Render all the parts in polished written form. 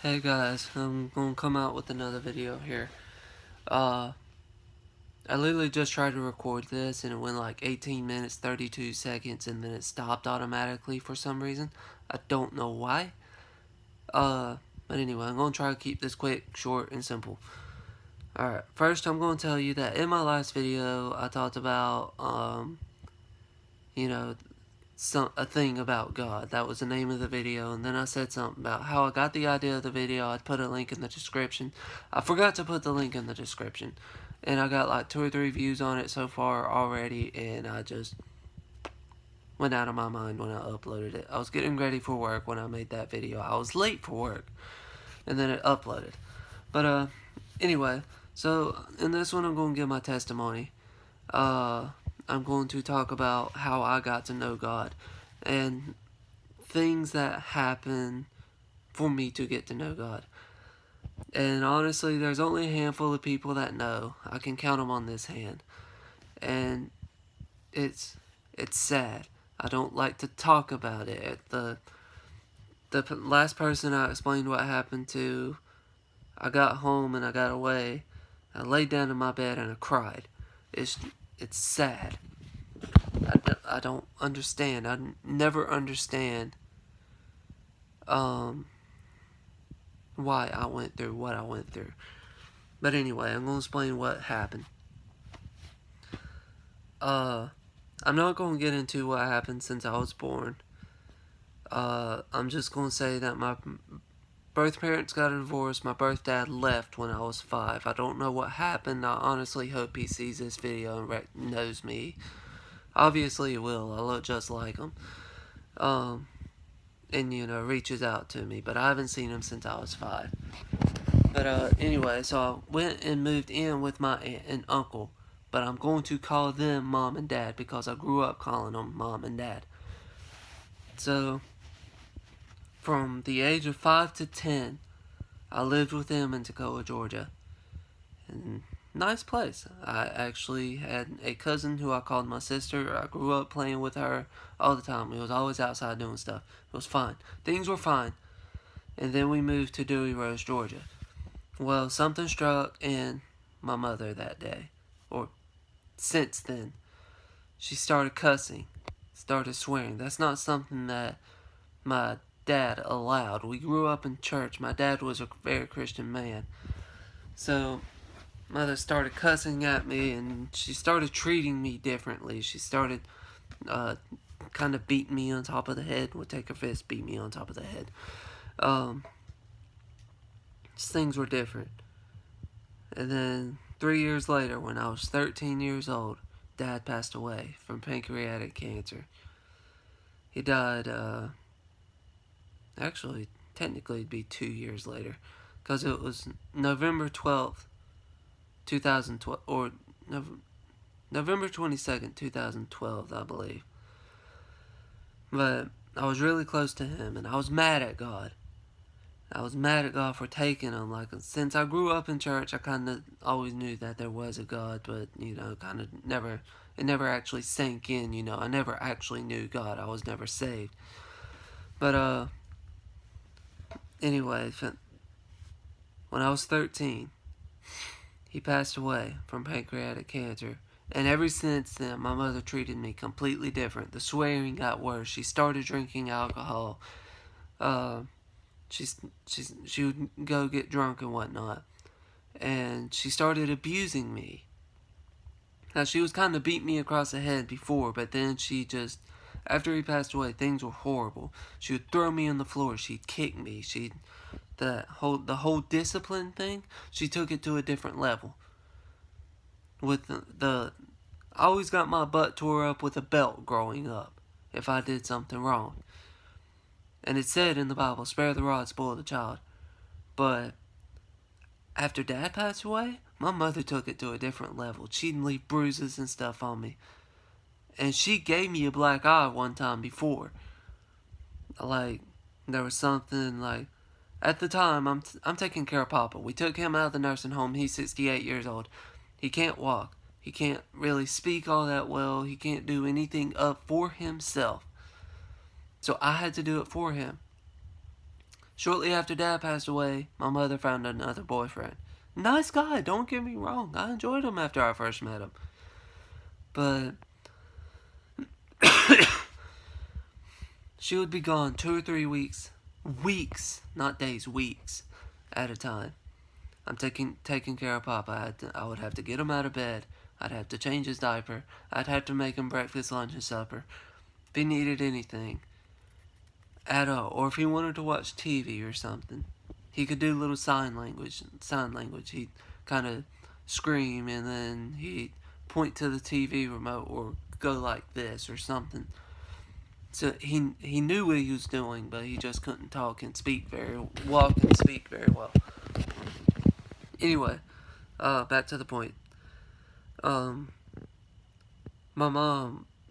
Hey guys, I'm gonna come out with another video here. Uh, I literally just tried to record this and it went like 18 minutes, 32 seconds, and then it stopped automatically for some reason. I don't know why. But anyway, I'm gonna try to keep this quick, short, and simple. Alright, first I'm gonna tell you that in my last video, I talked about, you know, a thing about God. That was the name of the video, and then I said something about how I got the idea of the video. I'd put a link in the description. I forgot to put the link in the description, and I got like 2 or 3 views on it so far already, and I just went out of my mind when I uploaded it. I was getting ready for work when I made that video. I was late for work, and then it uploaded. But anyway, so in this one I'm going to give my testimony. I'm going to talk about how I got to know God and things that happen for me to get to know God. And honestly, there's only a handful of people that know. I can count them on this hand. And it's sad. I don't like to talk about it. The last person I explained what happened to, I got home and I got away. I laid down in my bed and I cried. It's sad. I don't understand. I never understand why I went through what I went through. But anyway, I'm going to explain what happened. I'm not going to get into what happened since I was born. I'm just going to say that my birth parents got a divorce. My birth dad left when I was 5. I don't know what happened. I honestly hope he sees this video and knows me. Obviously he will. I look just like him. And, reaches out to me. But I haven't seen him since I was 5. But, anyway, so I went and moved in with my aunt and uncle. But I'm going to call them Mom and Dad because I grew up calling them Mom and Dad. So, from the age of 5 to 10, I lived with them in Toccoa, Georgia. And nice place. I actually had a cousin who I called my sister. I grew up playing with her all the time. We was always outside doing stuff. It was fine. Things were fine. And then we moved to Dewey Rose, Georgia. Well, something struck in my mother that day. Or since then. She started cussing. Started swearing. That's not something that my dad allowed. We grew up in church. My dad was a very Christian man. So, mother started cussing at me and she started treating me differently. She started kind of beating me on top of the head. Would take her fist, beat me on top of the head. Things were different. And then 3 years later, when I was 13 years old, Dad passed away from pancreatic cancer. He died, actually, technically it'd be 2 years later, because it was November 12th, 2012, or November 22nd, 2012, I believe. But I was really close to him, and I was mad at God. I was mad at God for taking him. Like, since I grew up in church, I kind of always knew that there was a God, but, kind of it never actually sank in, I never actually knew God. I was never saved. But, anyway, when I was 13, he passed away from pancreatic cancer. And ever since then, my mother treated me completely different. The swearing got worse. She started drinking alcohol. She would go get drunk and whatnot. And she started abusing me. Now, she was kind of beat me across the head before, but then she just, after he passed away, things were horrible. She would throw me on the floor. She'd kick me. The whole discipline thing, she took it to a different level. With I always got my butt tore up with a belt growing up if I did something wrong. And it said in the Bible, spare the rod, spoil the child. But after Dad passed away, my mother took it to a different level. She'd leave bruises and stuff on me. And she gave me a black eye one time before. Like, there was something like, at the time, I'm taking care of Papa. We took him out of the nursing home. He's 68 years old. He can't walk. He can't really speak all that well. He can't do anything up for himself. So I had to do it for him. Shortly after Dad passed away, my mother found another boyfriend. Nice guy, don't get me wrong. I enjoyed him after I first met him. But she would be gone 2 or 3 weeks. Weeks, not days, weeks at a time. I'm taking care of Papa. I would have to get him out of bed. I'd have to change his diaper. I'd have to make him breakfast, lunch, and supper. If he needed anything at all, or if he wanted to watch TV or something, he could do little sign language. He'd kind of scream, and then he'd point to the TV remote or go like this or something. So he knew what he was doing, but he just couldn't walk and speak very well. Anyway, back to the point. My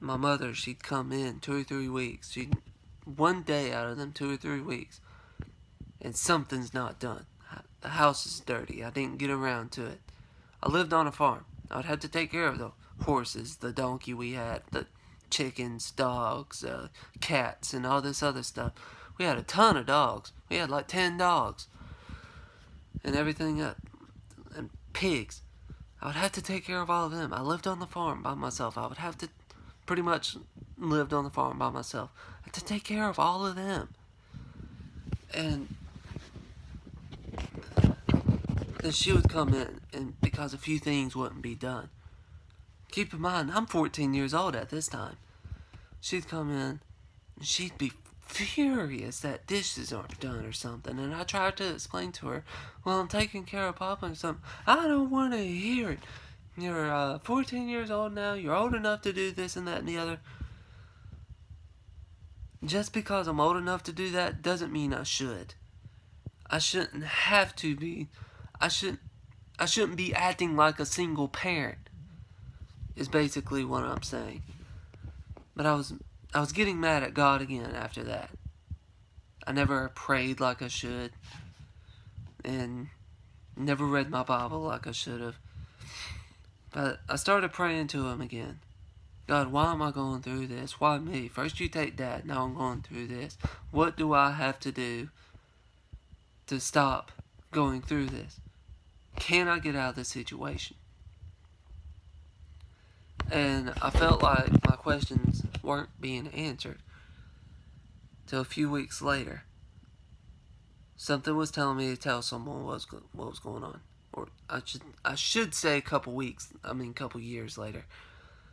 mother, she'd come in 2 or 3 weeks. One day out of them 2 or 3 weeks, and something's not done. The house is dirty. I didn't get around to it. I lived on a farm. I would have to take care of the horses, the donkey we had, the chickens, dogs, cats, and all this other stuff. We had a ton of dogs. We had like 10 dogs. And everything up. And pigs. I would have to take care of all of them. I lived on the farm by myself. I would have to pretty much lived on the farm by myself. I had to take care of all of them. And then she would come in, and because a few things wouldn't be done. Keep in mind, I'm 14 years old at this time. She'd come in, and she'd be furious that dishes aren't done or something. And I tried to explain to her, well, I'm taking care of Papa and something. I don't want to hear it. You're 14 years old now. You're old enough to do this and that and the other. Just because I'm old enough to do that doesn't mean I should. I shouldn't have to be. I shouldn't be acting like a single parent. Is basically what I'm saying. But I was getting mad at God again after that. I never prayed like I should, and never read my Bible like I should have. But I started praying to Him again. God, why am I going through this? Why me? First you take Dad, now I'm going through this. What do I have to do to stop going through this? Can I get out of this situation? And I felt like my questions weren't being answered. Till a few weeks later, something was telling me to tell someone what was going on. Or I should say a couple years later.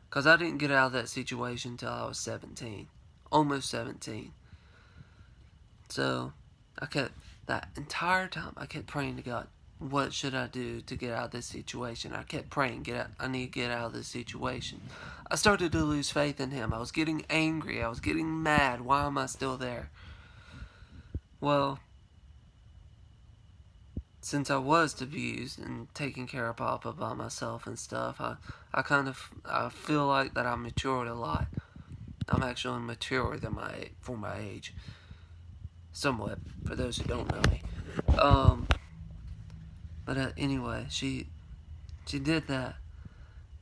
Because I didn't get out of that situation until I was 17. Almost 17. So, that entire time, I kept praying to God. What should I do to get out of this situation? I kept praying, I need to get out of this situation. I started to lose faith in Him. I was getting angry. I was getting mad. Why am I still there? Well, since I was abused and taking care of Papa by myself and stuff, I feel like that I matured a lot. I'm actually mature for my age. Somewhat, for those who don't know me. But anyway, she did that,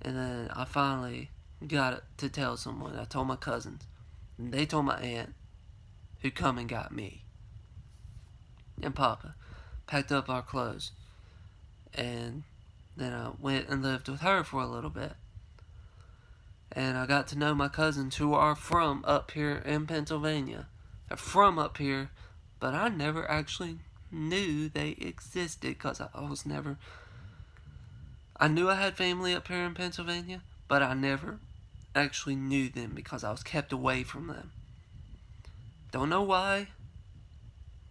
and then I finally got it to tell someone. I told my cousins, and they told my aunt, who come and got me. And Papa packed up our clothes, and then I went and lived with her for a little bit. And I got to know my cousins who are from up here in Pennsylvania. They're from up here, but I never actually knew they existed because I knew I had family up here in Pennsylvania, but I never actually knew them because I was kept away from them. Don't know why,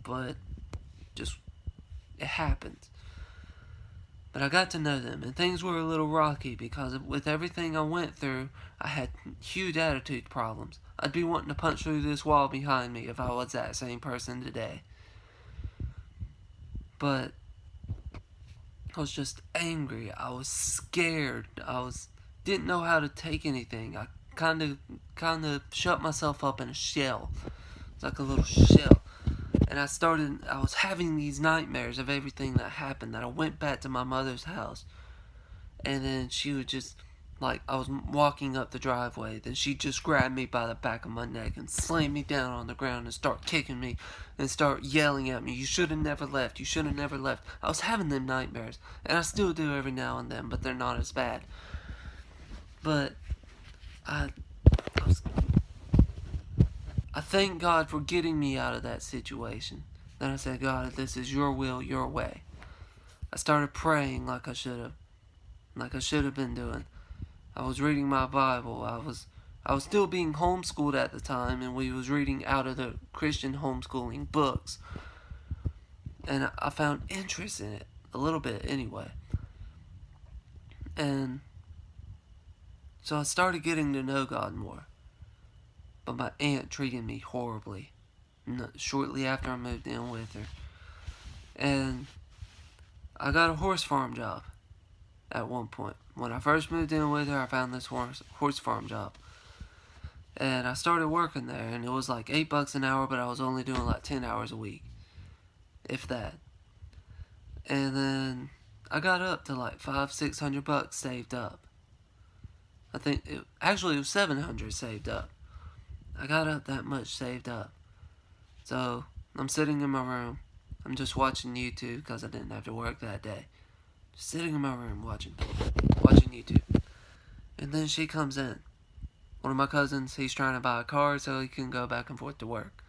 but just it happens. But I got to know them, and things were a little rocky because with everything I went through, I had huge attitude problems. I'd be wanting to punch through this wall behind me if I was that same person today. But I was just angry. I was scared. Didn't know how to take anything. I kind of shut myself up in a shell. It's like a little shell. And I was having these nightmares of everything that happened, that I went back to my mother's house. And then she would just like I was walking up the driveway, then she just grabbed me by the back of my neck and slammed me down on the ground and start kicking me and start yelling at me, "You should have never left, you should have never left." I was having them nightmares, and I still do every now and then, but they're not as bad. But I thank God for getting me out of that situation. Then I said, "God, this is your will, your way." I started praying like I should have been doing. I was reading my Bible. I was still being homeschooled at the time, and we was reading out of the Christian homeschooling books. And I found interest in it, a little bit anyway. And so I started getting to know God more. But my aunt treated me horribly shortly after I moved in with her. And I got a horse farm job at one point. When I first moved in with her, I found this horse farm job. And I started working there, and it was like $8 an hour, but I was only doing like 10 hours a week, if that. And then I got up to like $500-600 saved up. I think it was $700 saved up. I got up that much saved up. So I'm sitting in my room. I'm just watching YouTube because I didn't have to work that day. Just sitting in my room watching YouTube. And then she comes in. One of my cousins, he's trying to buy a car so he can go back and forth to work.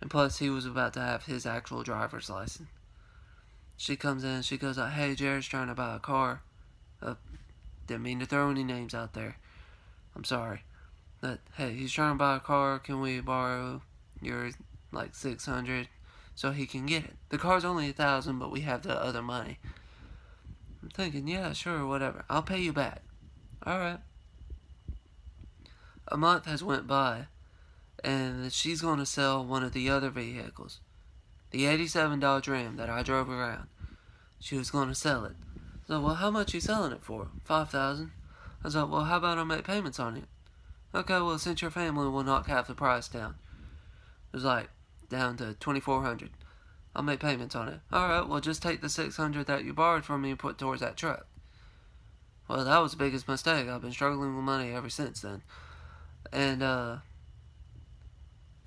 And plus, he was about to have his actual driver's license. She comes in, she goes like, "Hey, Jared's trying to buy a car." Didn't mean to throw any names out there. I'm sorry. But, hey, he's trying to buy a car. Can we borrow your, like, $600 so he can get it? The car's only $1,000, but we have the other money. I'm thinking, yeah, sure, whatever. I'll pay you back. Alright. A month has went by, and she's going to sell one of the other vehicles. The '87 Dodge Ram that I drove around. She was going to sell it. So, well, how much are you selling it for? $5,000. I was like, well, how about I make payments on it? Okay, well, since your family will knock half the price down. It was like, down to $2,400. I'll make payments on it. Alright, well, just take the $600 that you borrowed from me and put towards that truck. Well, that was the biggest mistake. I've been struggling with money ever since then. And,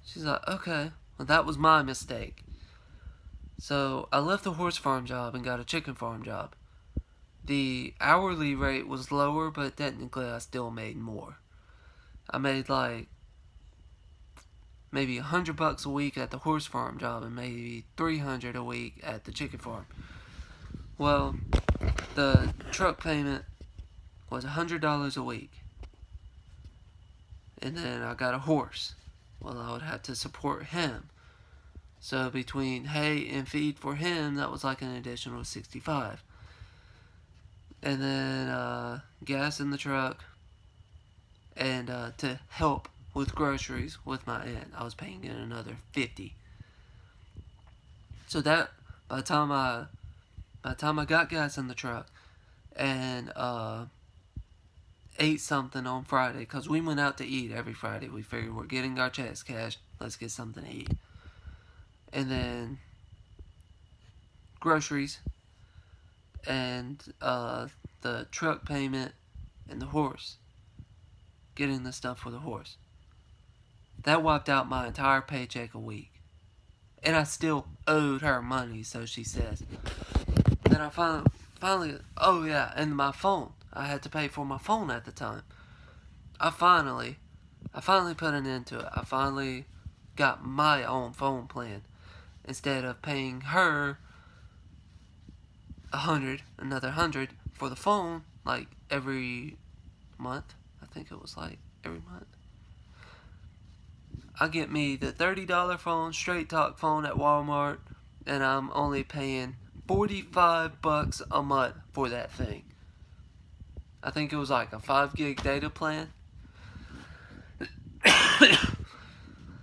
she's like, okay, well, that was my mistake. So, I left the horse farm job and got a chicken farm job. The hourly rate was lower, but technically I still made more. I made like maybe $100 a week at the horse farm job and maybe $300 a week at the chicken farm. Well, the truck payment was $100 a week. And then I got a horse. Well, I would have to support him. So between hay and feed for him, that was like an additional $65. And then gas in the truck, and to help with groceries with my aunt, I was paying in another $50. So that by the time I got gas in the truck and ate something on Friday, because we went out to eat every Friday. We figured we're getting our checks cashed, let's get something to eat. And then groceries and the truck payment and the horse. Getting the stuff for the horse. That wiped out my entire paycheck a week. And I still owed her money, so she says. Then I finally, oh yeah, and my phone. I had to pay for my phone at the time. I finally put an end to it. I finally got my own phone plan. Instead of paying her another $100 for the phone, like every month. I think it was like every month. I get me the $30 phone, straight talk phone at Walmart, and I'm only paying $45 a month for that thing. I think it was like a 5 gig data plan.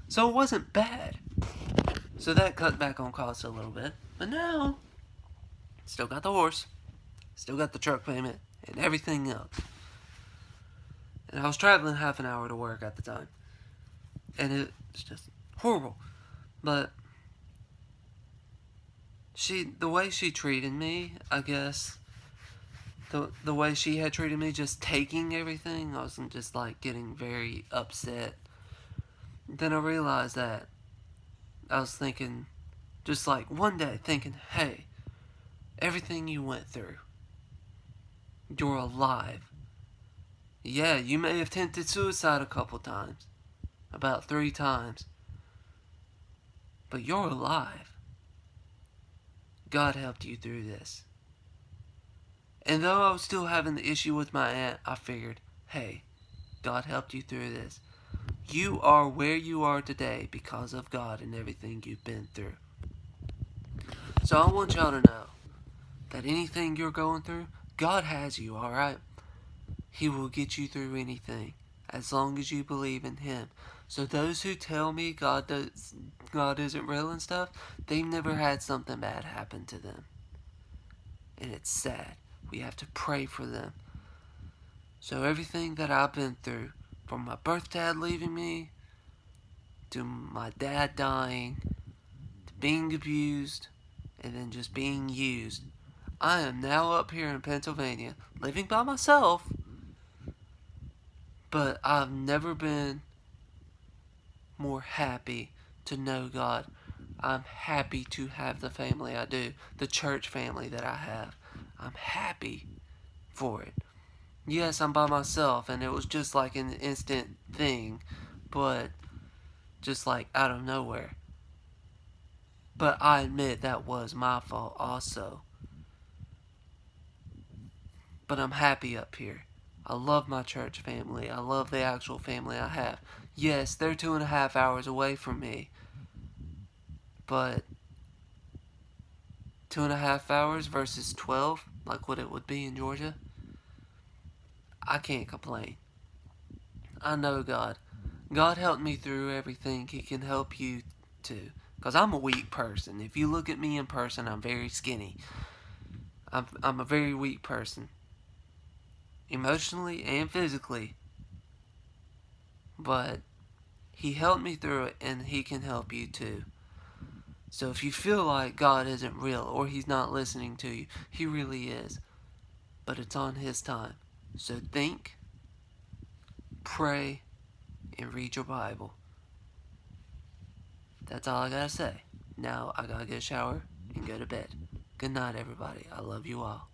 So it wasn't bad. So that cut back on costs a little bit. But now, still got the horse, still got the truck payment, and everything else. And I was traveling half an hour to work at the time. And it's just horrible. But the way she treated me, I guess, the way she had treated me, just taking everything, I was just like getting very upset. Then I realized that I was thinking, just like one day, thinking, hey, everything you went through, you're alive. Yeah, you may have attempted suicide a couple times, about 3 times, but you're alive. God helped you through this. And though I was still having the issue with my aunt, I figured, hey, God helped you through this. You are where you are today because of God and everything you've been through. So I want y'all to know that anything you're going through, God has you, alright? He will get you through anything as long as you believe in Him. So those who tell me God isn't real and stuff, they've never had something bad happen to them. And it's sad. We have to pray for them. So everything that I've been through, from my birth dad leaving me, to my dad dying, to being abused, and then just being used, I am now up here in Pennsylvania, living by myself, but I've never been more happy to know God. I'm happy to have the family I do, the church family that I have. I'm happy for it. Yes, I'm by myself, and it was just like an instant thing, but just like out of nowhere. But I admit that was my fault also. But I'm happy up here. I love my church family. I love the actual family I have. Yes, they're 2.5 hours away from me, but 2.5 hours versus 12, like what it would be in Georgia, I can't complain. I know God. God helped me through everything. He can help you too. Because I'm a weak person. If you look at me in person, I'm very skinny. I'm a very weak person. Emotionally and physically. But He helped me through it, and He can help you too. So if you feel like God isn't real or He's not listening to you, He really is. But it's on His time. So think, pray, and read your Bible. That's all I gotta say. Now I gotta get a shower and go to bed. Good night, everybody. I love you all.